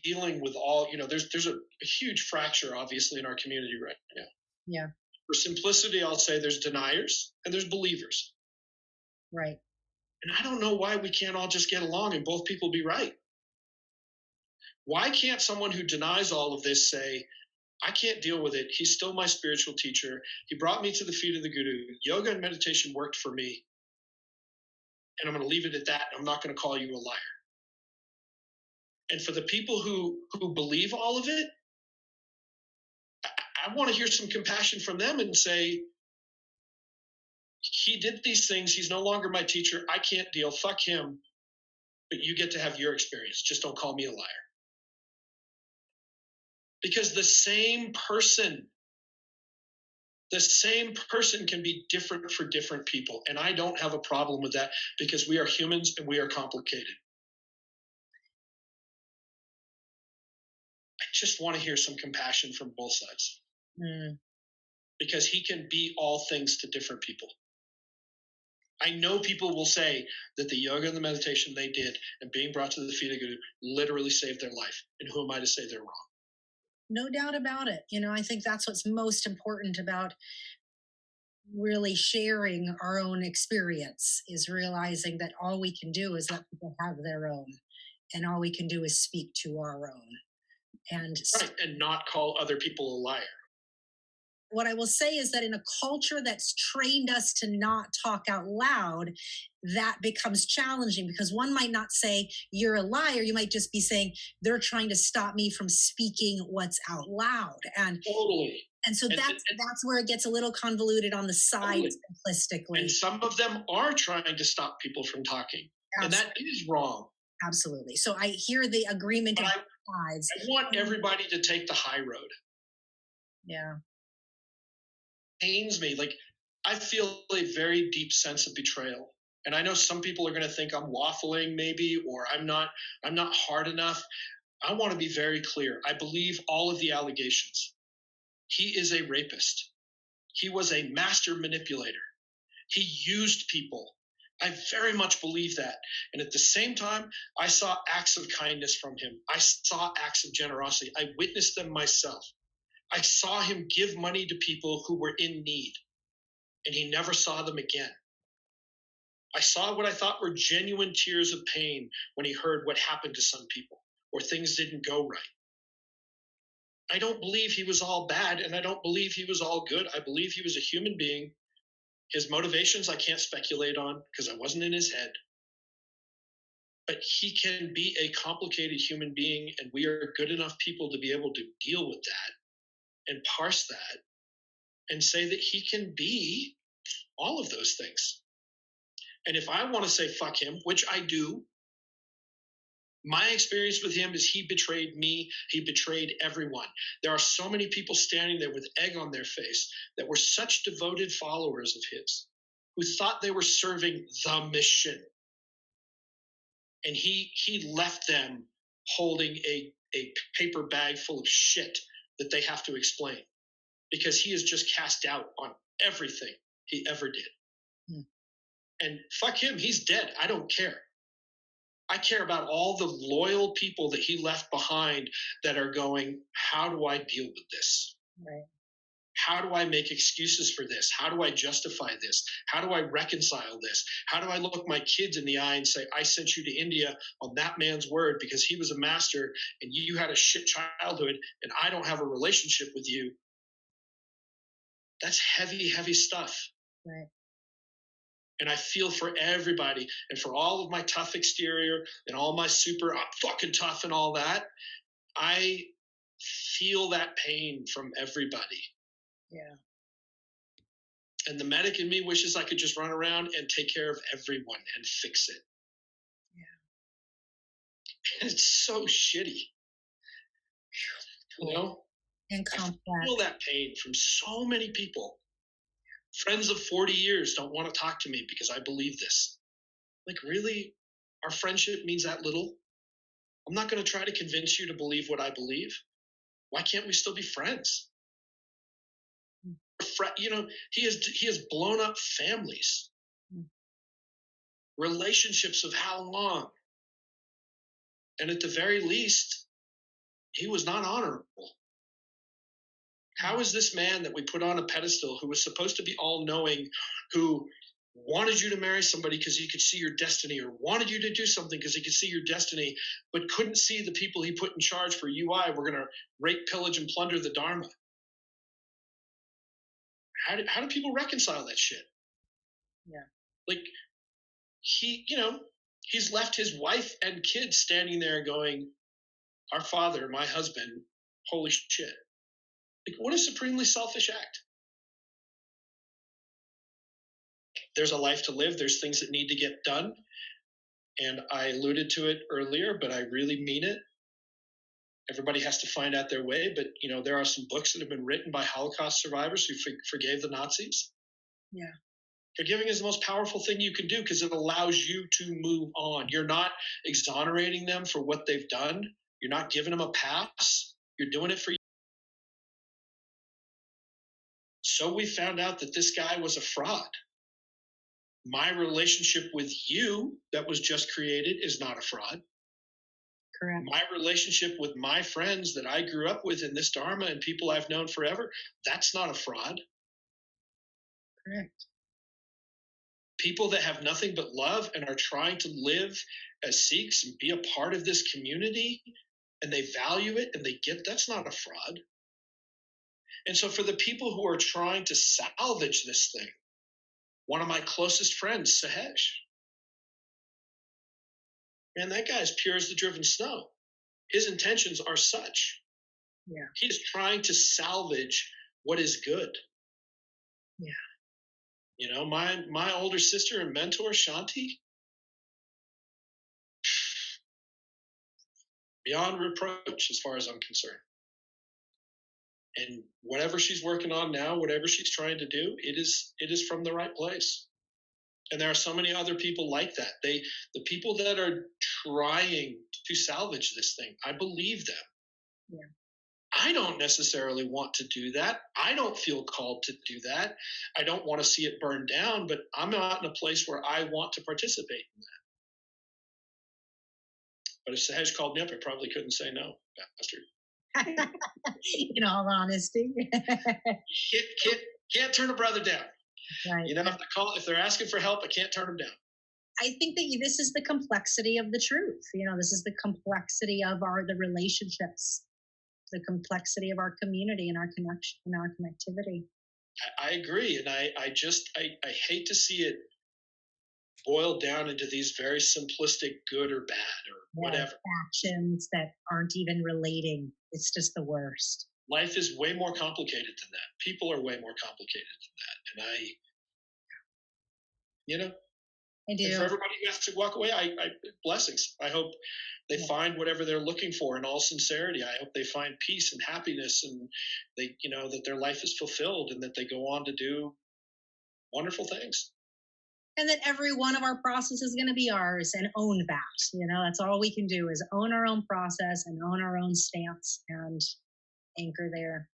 dealing with all, there's a huge fracture, obviously, in our community right now. Yeah. For simplicity, I'll say there's deniers and there's believers. Right. And I don't know why we can't all just get along and both people be right. Why can't someone who denies all of this say, I can't deal with it. He's still my spiritual teacher. He brought me to the feet of the Guru. Yoga and meditation worked for me. And I'm going to leave it at that. I'm not going to call you a liar. And for the people who believe all of it, I want to hear some compassion from them and say, he did these things. He's no longer my teacher. I can't deal. Fuck him. But you get to have your experience. Just don't call me a liar. Because the same person can be different for different people. And I don't have a problem with that because we are humans and we are complicated. I just want to hear some compassion from both sides. Because he can be all things to different people. I know people will say that the yoga and the meditation they did and being brought to the feet of Guru literally saved their life. And who am I to say they're wrong? No doubt about it. I think that's what's most important about really sharing our own experience, is realizing that all we can do is let people have their own, and all we can do is speak to our own. And not call other people a liar. What I will say is that in a culture that's trained us to not talk out loud, that becomes challenging, because one might not say you're a liar. You might just be saying they're trying to stop me from speaking what's out loud. And totally. And so that's where it gets a little convoluted on the side, totally. Simplistically. And some of them are trying to stop people from talking. Absolutely. And that is wrong. Absolutely. So I hear the agreement of both sides. I want everybody to take the high road. Yeah. Pains me. Like, I feel a very deep sense of betrayal. And I know some people are going to think I'm waffling maybe, or I'm not hard enough. I want to be very clear. I believe all of the allegations. He is a rapist. He was a master manipulator. He used people. I very much believe that. And at the same time, I saw acts of kindness from him. I saw acts of generosity. I witnessed them myself. I saw him give money to people who were in need, and he never saw them again. I saw what I thought were genuine tears of pain when he heard what happened to some people or things didn't go right. I don't believe he was all bad, and I don't believe he was all good. I believe he was a human being. His motivations I can't speculate on because I wasn't in his head. But he can be a complicated human being, and we are good enough people to be able to deal with that and parse that and say that he can be all of those things. And if I want to say fuck him, which I do, my experience with him is he betrayed me. He betrayed everyone. There are so many people standing there with egg on their face that were such devoted followers of his who thought they were serving the mission. And he left them holding a paper bag full of shit that they have to explain because he is just cast out on everything he ever did. And fuck him, he's dead. I don't care. I care about all the loyal people that he left behind that are going, how do I deal with this? Right. How do I make excuses for this? How do I justify this? How do I reconcile this? How do I look my kids in the eye and say, I sent you to India on that man's word because he was a master and you had a shit childhood and I don't have a relationship with you? That's heavy, heavy stuff. Right. And I feel for everybody and for all of my tough exterior and all my super I'm fucking tough and all that. I feel that pain from everybody. Yeah. And the medic in me wishes I could just run around and take care of everyone and fix it. Yeah. And it's so shitty. You know? And complex. I feel that pain from so many people. Friends of 40 years don't want to talk to me because I believe this. Like, really? Our friendship means that little? I'm not going to try to convince you to believe what I believe. Why can't we still be friends? You know, he has blown up families. Relationships of how long? And at the very least, He was not honorable. How is this man that we put on a pedestal, who was supposed to be all knowing, who wanted you to marry somebody because he could see your destiny, or wanted you to do something because he could see your destiny, but couldn't see the people he put in charge for UI were going to rape, pillage, and plunder the Dharma? How do people reconcile that shit? Yeah. Like, he's left his wife and kids standing there going, our father, my husband, holy shit. Like, what a supremely selfish act. There's a life to live. There's things that need to get done. And I alluded to it earlier, but I really mean it. Everybody has to find out their way. But, there are some books that have been written by Holocaust survivors who forgave the Nazis. Yeah. Forgiving is the most powerful thing you can do, because it allows you to move on. You're not exonerating them for what they've done. You're not giving them a pass. You're doing it for you. So we found out that this guy was a fraud. My relationship with you that was just created is not a fraud. Correct. My relationship with my friends that I grew up with in this Dharma and people I've known forever, that's not a fraud. Correct. People that have nothing but love and are trying to live as Sikhs and be a part of this community, and they value it and they get, that's not a fraud. And so for the people who are trying to salvage this thing, one of my closest friends, Sahesh, man, that guy's pure as the driven snow. His intentions are such. Yeah. He is trying to salvage what is good. Yeah. My older sister and mentor, Shanti, beyond reproach as far as I'm concerned. And whatever she's working on now, whatever she's trying to do, it is from the right place. And there are so many other people like that. The people that are trying to salvage this thing, I believe them. Yeah. I don't necessarily want to do that. I don't feel called to do that. I don't want to see it burn down, but I'm not in a place where I want to participate in that. But if Sahesh called me up, I probably couldn't say no, bastard. In all honesty. Can't turn a brother down. Right. If they're asking for help, I can't turn them down. I think that this is the complexity of the truth. This is the complexity of the relationships, the complexity of our community and our connection and our connectivity. I agree, and I hate to see it boiled down into these very simplistic good or bad or whatever actions that aren't even relating. It's just the worst. Life is way more complicated than that. People are way more complicated than that, and I do. And for everybody who has to walk away, I blessings. I hope they find whatever they're looking for in all sincerity. I hope they find peace and happiness, and they, that their life is fulfilled, and that they go on to do wonderful things. And that every one of our process is going to be ours, and own that. That's all we can do, is own our own process and own our own stance and anchor there.